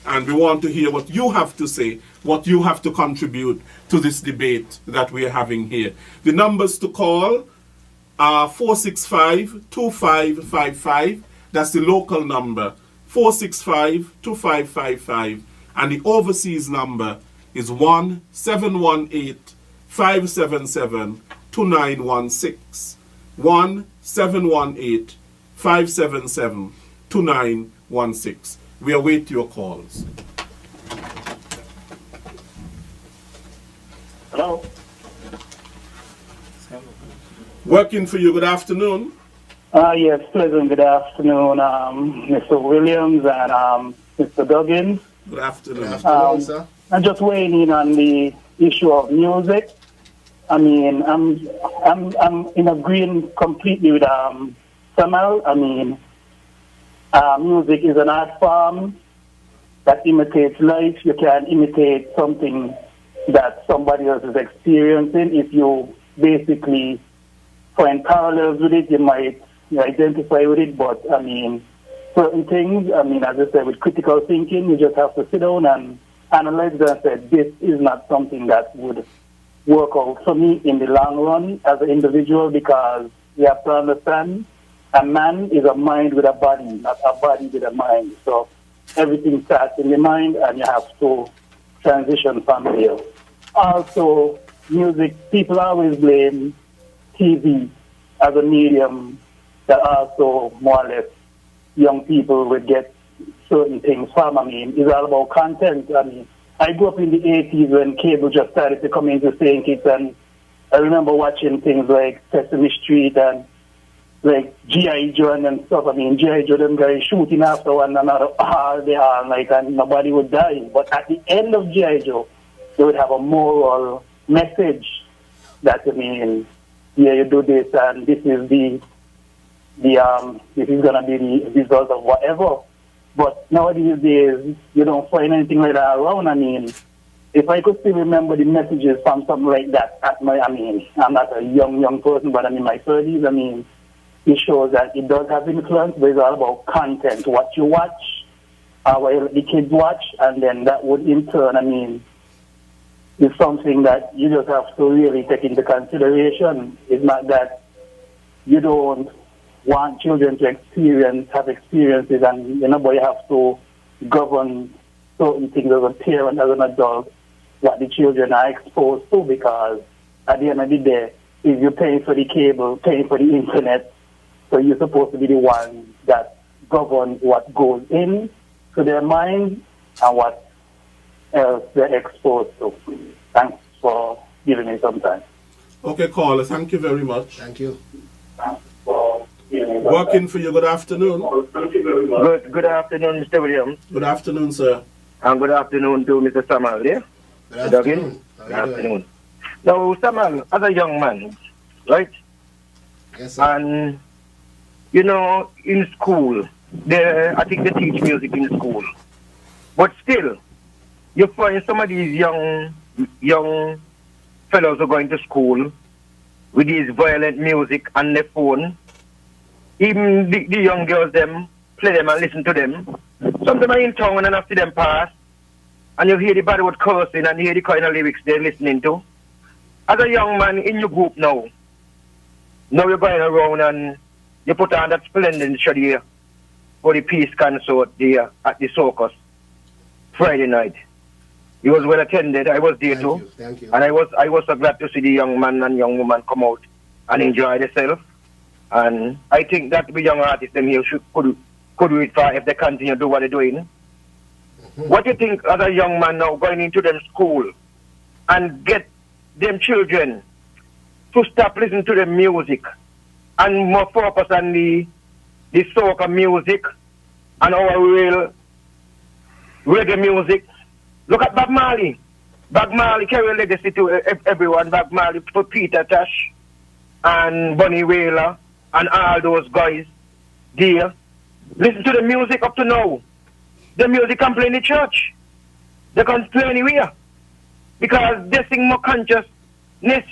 And we want to hear what you have to say, what you have to contribute to this debate that we are having here. The numbers to call are 465-2555. That's the local number, 465-2555. And the overseas number is 1-718-577-2916. 1-718-577-2916. We await your calls. Hello. Working for you. Good afternoon. Yes, pleasant. Good afternoon, Mr. Williams and Mr. Duggins. Good afternoon. Good afternoon, sir. I'm just weighing in on the issue of music. I mean, I'm in agreement completely with Samal. I mean, music is an art form that imitates life. You can imitate something that somebody else is experiencing. If you basically find parallels with it, you might identify with it. But I mean, certain things, I mean, as I said, with critical thinking, you just have to sit down and analyze it and say, this is not something that would work out for me in the long run as an individual, because you have to understand a man is a mind with a body, not a body with a mind. So everything starts in the mind and you have to transition from there. Also, music, people always blame TV as a medium that also more or less young people would get certain things from. I mean, it's all about content. I mean, I grew up in the 80s when cable just started to come into St. Kitts, and I remember watching things like Sesame Street and like G.I. Joe and stuff. I mean, G.I. Joe, them guys shooting after one another all day, all night, and nobody would die. But at the end of G.I. Joe, they would have a moral message that, I mean, yeah, you do this, and this is this is gonna be the result of whatever. But nowadays, you don't find anything like that around. I mean, if I could still remember the messages from something like that at my, I mean, I'm not a young person, but I'm in my 30s. I mean, it shows that it does have influence, but it's all about content, what you watch, what the kids watch, and then that would in turn, I mean, is something that you just have to really take into consideration. It's not that you don't want children to have experiences, and but you have to govern certain things as a parent, as an adult, what the children are exposed to, because at the end of the day, if you're paying for the cable, paying for the internet, so you're supposed to be the one that governs what goes in to their mind and what else they're exposed to. Thanks for giving me some time. Okay, caller, thank you very much. Thank you. Working for you. Good afternoon. Good afternoon, Mr. Williams. Good afternoon, sir. And good afternoon to Mr. Samal, yeah? Good afternoon. Good afternoon. Now, Samal, as a young man, right? Yes, sir. And, in school, I think they teach music in school. But still, you find some of these young fellows who are going to school with these violent music on their phone. Even the young girls, them, play them and listen to them. Sometimes I'm in town and I see them pass, and you hear the bad word cursing and you hear the kind of lyrics they're listening to. As a young man in your group now you're going around and you put on that splendid show there for the peace concert there at the circus Friday night. It was well attended. I was there too. Thank you. And I was so glad to see the young man and young woman come out and enjoy themselves. And I think that the young artists them here could do it for if they continue to do what they're doing. Mm-hmm. What do you think as a young man now going into them school and get them children to stop listening to the music and more focus on the soca music and our real reggae music? Look at Bob Marley. Bob Marley carry a legacy to everyone. Bob Marley for Peter Tosh and Bunny Wailer and all those guys there. Listen to the music up to now. The music can play in the church. They can play anywhere. Because they sing more consciousness. They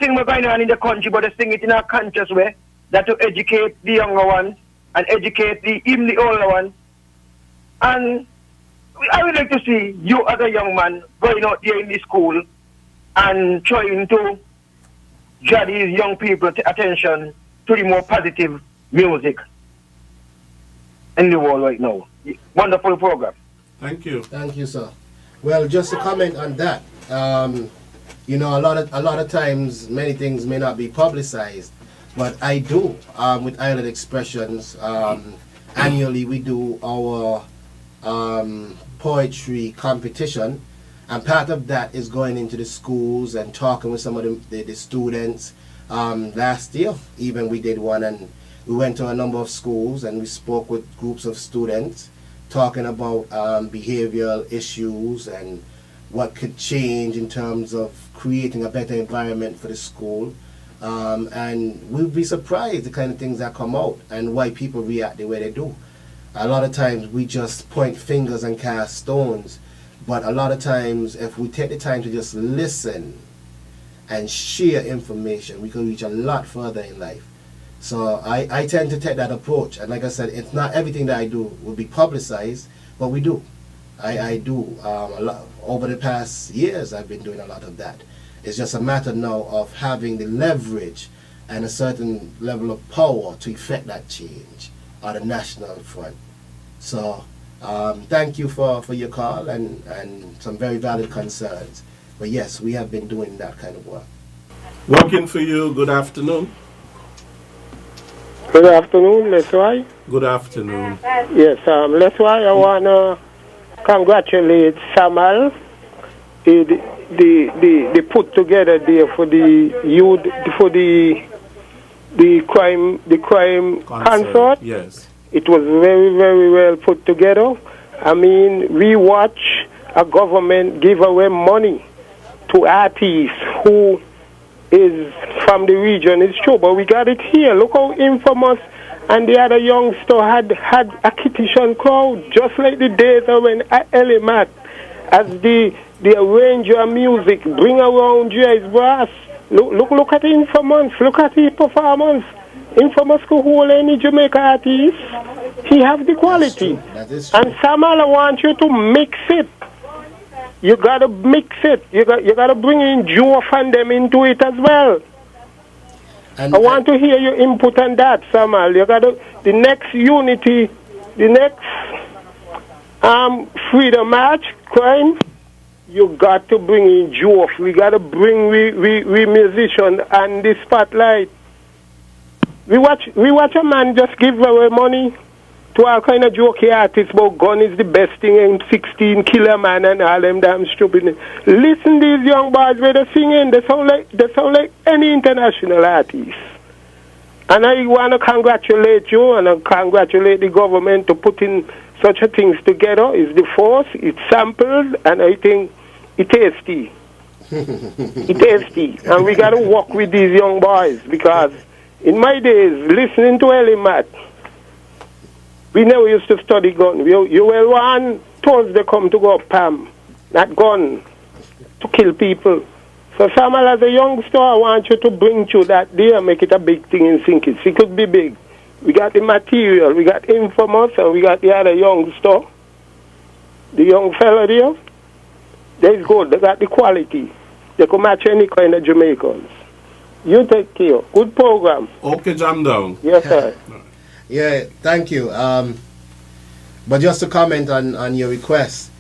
sing more going on in the country, but they sing it in a conscious way. That to educate the younger ones and educate even the older ones. And I would like to see you as a young man going out there in the school and trying to draw these young people's attention to the more positive music in the world right now. Wonderful program. Thank you. Thank you, sir. Well, just to comment on that, you know, a lot of times many things may not be publicized, but I do with Island Expressions. Annually, we do our poetry competition, and part of that is going into the schools and talking with some of the students. Last year, even we did one, and we went to a number of schools and we spoke with groups of students talking about behavioral issues and what could change in terms of creating a better environment for the school. And we'll be surprised the kind of things that come out and why people react the way they do. A lot of times we just point fingers and cast stones, but a lot of times if we take the time to just listen and share information, we can reach a lot further in life. So I tend to take that approach, and like I said, it's not everything that I do will be publicized, but we do. I do a lot. Over the past years I've been doing a lot of that. It's just a matter now of having the leverage and a certain level of power to effect that change on the national front. So thank you for your call and some very valid concerns. But yes, we have been doing that kind of work. Working for you, good afternoon. Good afternoon, Leslie. Good afternoon. Yes, Leslie, I want to congratulate Samal. The put together there for the youth, for the crime concert. Yes. It was very, very well put together. I mean, we watch a government give away money to artists who is from the region. It's true, but we got it here. Look how Infamous and the other youngster had a Kittitian crowd, just like the days when Elimat, as the arranger of music, bring around Jazz Brass. Look at Infamous. Look at his performance. Infamous could hold any Jamaica artist. He have the quality. That is true. And Samal, I want you to mix it. You gotta mix it. You gotta bring in Joe and them into it as well. And I want to hear your input on that, Samal. You gotta the next unity, the next freedom march, crime. You got to bring in Joe. We gotta bring we musician and the spotlight. We watch a man just give away money to all kind of jokey artists about gun is the best thing in 16 killer man and all them damn stupid. Listen these young boys where they're singing, they sound like any international artist. And I want to congratulate you and I congratulate the government to putting such a things together. It's the force, it's sampled, and I think it's tasty. It's tasty. And we got to work with these young boys because in my days, listening to Elimat, we never used to study gun. You will want tools they come to go Pam, not gun, to kill people. So Samal, as a youngster, I want you to bring to that there, make it a big thing and sink it. It could be big. We got the material, we got Infamous, and we got the other youngster, the young fella there. They're good. They got the quality. They could match any kind of Jamaicans. You take care. Good program. Okay, jam down. Yes, sir. yeah, thank you. But just to comment on your request,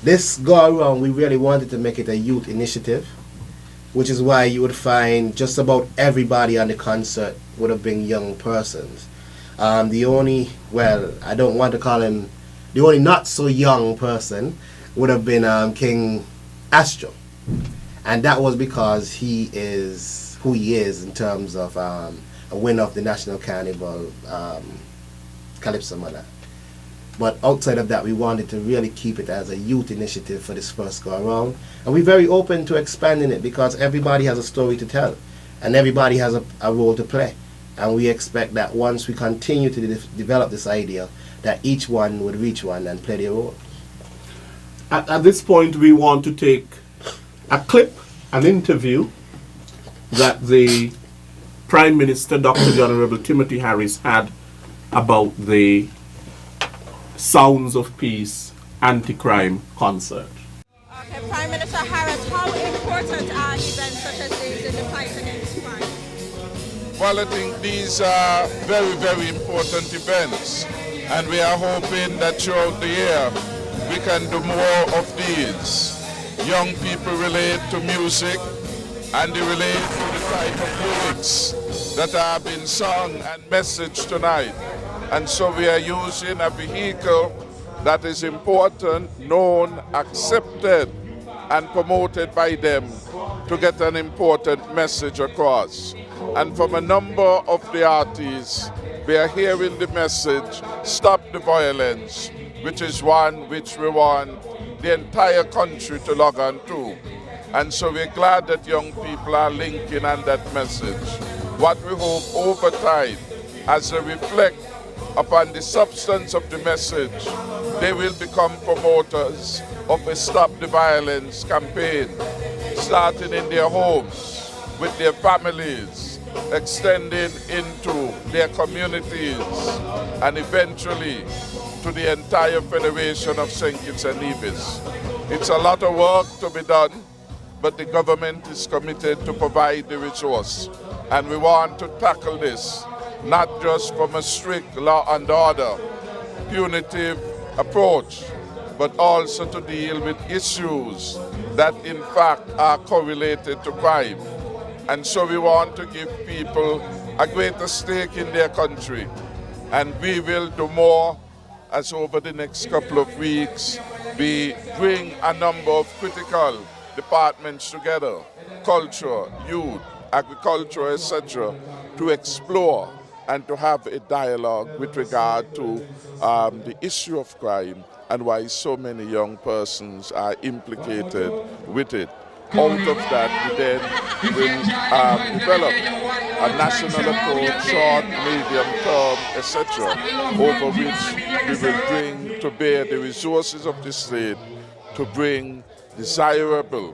this go around, we really wanted to make it a youth initiative, which is why you would find just about everybody on the concert would have been young persons. The only, well, I don't want to call him, the only not so young person would have been King Astro. And that was because he is who he is in terms of a winner of the National Carnival, Calypso Mother. But outside of that, we wanted to really keep it as a youth initiative for this first go around. And we're very open to expanding it because everybody has a story to tell and everybody has a role to play. And we expect that once we continue to develop this idea, that each one would reach one and play their role. At this point, we want to take a clip, an interview that the Prime Minister, Dr. the Honorable Timothy Harris, had about the sounds of peace anti-crime concert. Okay, Prime Minister Harris, how important are events such as these in the fight against crime? Well, I think these are very, very important events, and we are hoping that throughout the year we can do more of these. Young people relate to music, and they relate to the type of lyrics that have been sung and messaged tonight. And so we are using a vehicle that is important, known, accepted, and promoted by them to get an important message across. And from a number of the artists, we are hearing the message, stop the violence, which is one which we want the entire country to log on to. And so we're glad that young people are linking on that message. What we hope over time, as they reflect upon the substance of the message, they will become promoters of a Stop the Violence campaign, starting in their homes, with their families, extending into their communities, and eventually to the entire Federation of St. Kitts and Nevis. It's a lot of work to be done, but the government is committed to provide the resource. And we want to tackle this, not just from a strict law and order, punitive approach, but also to deal with issues that in fact are correlated to crime. And so we want to give people a greater stake in their country. And we will do more as over the next couple of weeks we bring a number of critical departments together, culture, youth, agriculture, etc., to explore and to have a dialogue with regard to the issue of crime and why so many young persons are implicated with it. Out of that, we then will develop a national approach, short, medium term, etc., over which we will bring to bear the resources of the state to bring desirable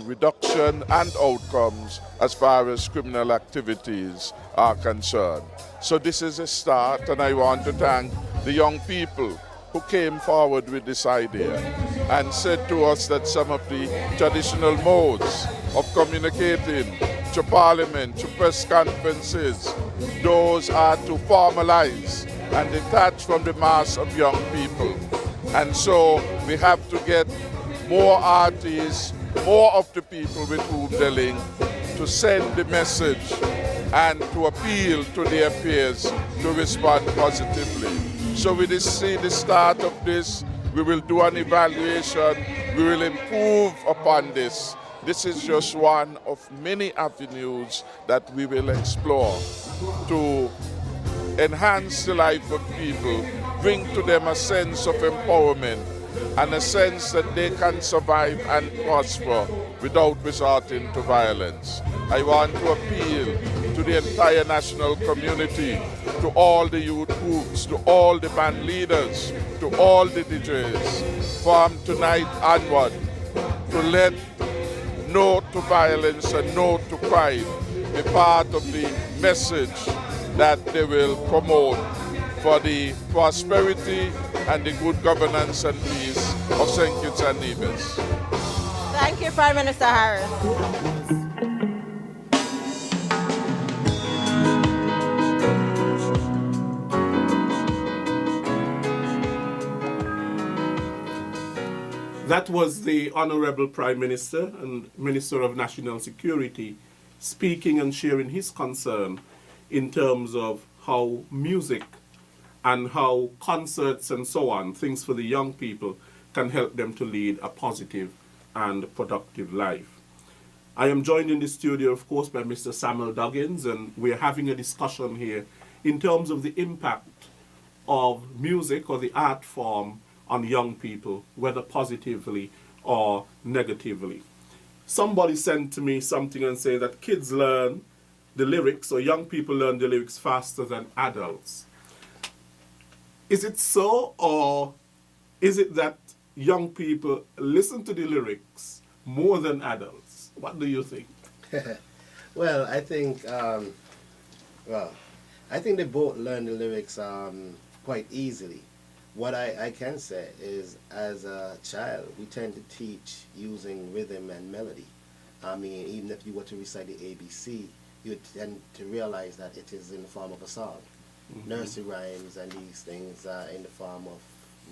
reduction and outcomes as far as criminal activities are concerned. So this is a start, and I want to thank the young people who came forward with this idea and said to us that some of the traditional modes of communicating to Parliament, to press conferences, those are to formalize and detach from the mass of young people. And so we have to get more artists, more of the people with whom they link, to send the message and to appeal to their peers to respond positively. So we see the start of this, we will do an evaluation, we will improve upon this. This is just one of many avenues that we will explore to enhance the life of people, bring to them a sense of empowerment and a sense that they can survive and prosper without resorting to violence. I want to appeal to the entire national community, to all the youth groups, to all the band leaders, to all the DJs, from tonight onward, to let no to violence and no to crime be part of the message that they will promote for the prosperity and the good governance and peace of St. Kitts and Nevis. Thank you, Prime Minister Harris. That was the Honorable Prime Minister and Minister of National Security speaking and sharing his concern in terms of how music and how concerts and so on, things for the young people, can help them to lead a positive and productive life. I am joined in the studio, of course, by Mr. Samal Duggins, and we're having a discussion here in terms of the impact of music or the art form on young people, whether positively or negatively. Somebody sent to me something and say that kids learn the lyrics, or young people learn the lyrics faster than adults. Is it so, or is it that young people listen to the lyrics more than adults? What do you think? Well, I think I think they both learn the lyrics quite easily. What I can say is, as a child, we tend to teach using rhythm and melody. I mean, even if you were to recite the ABC, you would tend to realize that it is in the form of a song. Nursery rhymes and these things are in the form of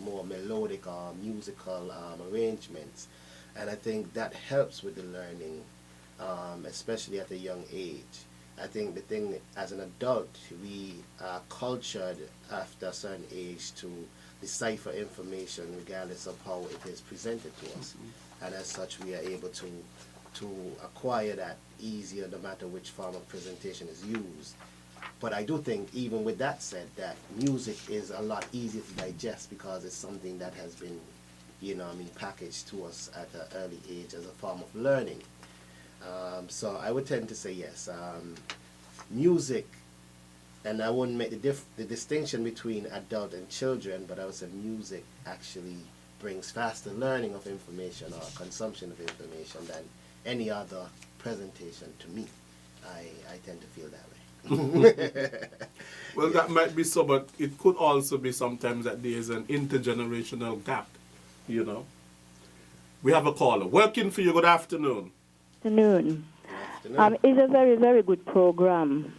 more melodic or musical arrangements. And I think that helps with the learning, especially at a young age. I think the thing, as an adult, we are cultured after a certain age to decipher information regardless of how it is presented to us. And as such, we are able to acquire that easier no matter which form of presentation is used. But I do think, even with that said, that music is a lot easier to digest because it's something that has been, packaged to us at an early age as a form of learning. So I would tend to say yes. Music, and I wouldn't make the distinction between adult and children, but I would say music actually brings faster learning of information or consumption of information than any other presentation to me. I tend to feel that way. Well, that might be so, but it could also be sometimes that there is an intergenerational gap, We have a caller. Working for you, good afternoon. Afternoon. It's a very, very good program.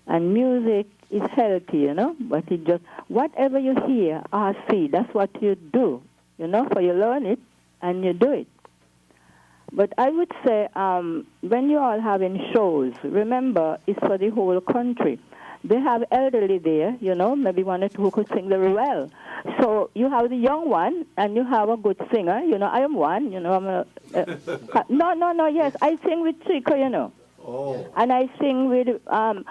And music is healthy, But it just, whatever you hear or see, that's what you do, for you learn it and you do it. But I would say when you all having shows, remember, it's for the whole country. They have elderly there, maybe one or two who could sing very well. So you have the young one, and you have a good singer. I am one, I'm a... yes, I sing with Chico, Oh. And I sing with the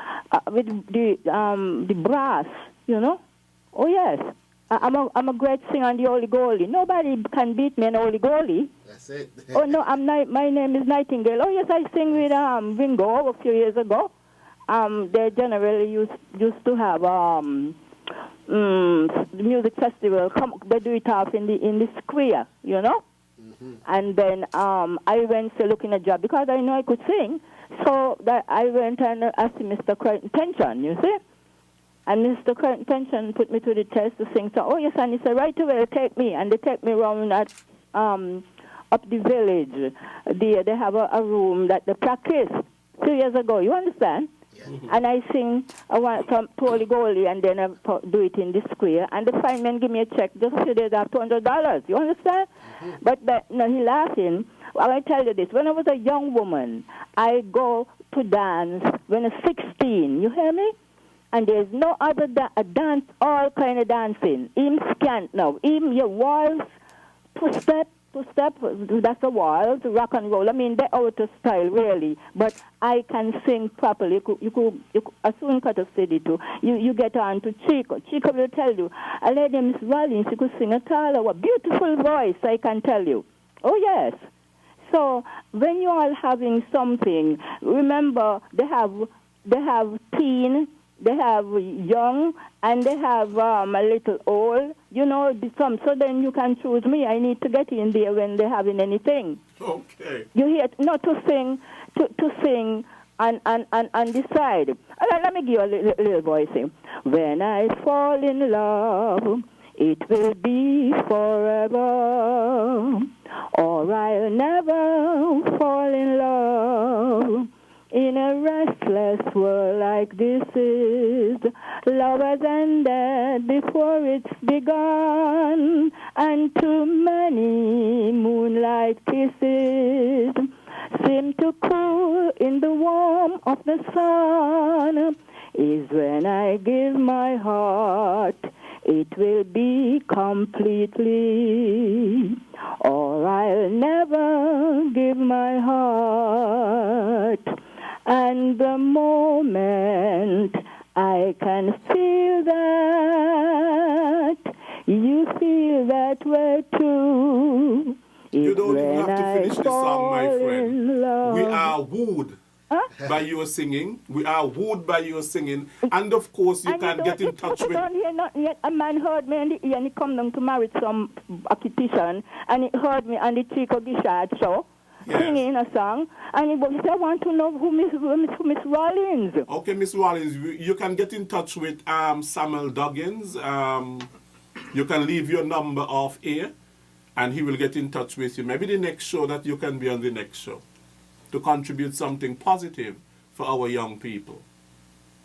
brass, Oh, yes. I'm a great singer on the Holy Goalie. Nobody can beat me on Holy Goalie. That's it. Oh, no, my name is Nightingale. Oh, yes, I sing with Ringo a few years ago. They generally used to have the music festival. They do it off in the square, And then I went to look in a job because I know I could sing. So that I went and asked Mr. Crichton Pension, you see. And Mr. Crichton Pension put me to the test to sing. So, oh, yes, and he said, right away, take me. And they take me around at, up the village. They have a room that they practice 2 years ago. You understand? Yeah. And I sing from Holy Goalie, and then I do it in the square. And the fireman give me a check just a few days after $200. You understand? But no, he laughing. Well, I tell you this. When I was a young woman, I go to dance when I was 16. You hear me? And there's no other dance, all kind of dancing. Even scant now. Even your waltz, two-step, that's a waltz, rock and roll. I mean, they're out of style, really. But I can sing properly. You could as soon cut a city too. You get on to Chico. Chico will tell you. A lady, Miss Rollins, she could sing a taller, a beautiful voice, I can tell you. Oh, yes. So when you are having something, remember they have teen, they have young, and they have a little old. So then you can choose me. I need to get in there when they're having anything. Okay. You hear not to sing and decide. Let me give you a little voice. When I fall in love, it will be forever, or I'll never fall in love. In a restless world like this is, love has ended before it's begun, and too many moonlight kisses seem to cool in the warmth of the sun. Is when I give my heart, it will be completely, or I'll never give my heart. And the moment I can feel that, you feel that way too. You don't even have to finish the song, my friend. We are wooed by your singing. We are wooed by your singing. And of course, you can get in touch with... Don't hear nothing yet. A man heard me in the ear and he come down to marry some petition, and he heard me on the Chico Gishad show. Yes. Singing a song, and he said, I want to know who Miss Rollins. Okay, Miss Rollins, you can get in touch with Samal Duggins. You can leave your number off air, and he will get in touch with you. Maybe the next show that you can be on the next show to contribute something positive for our young people.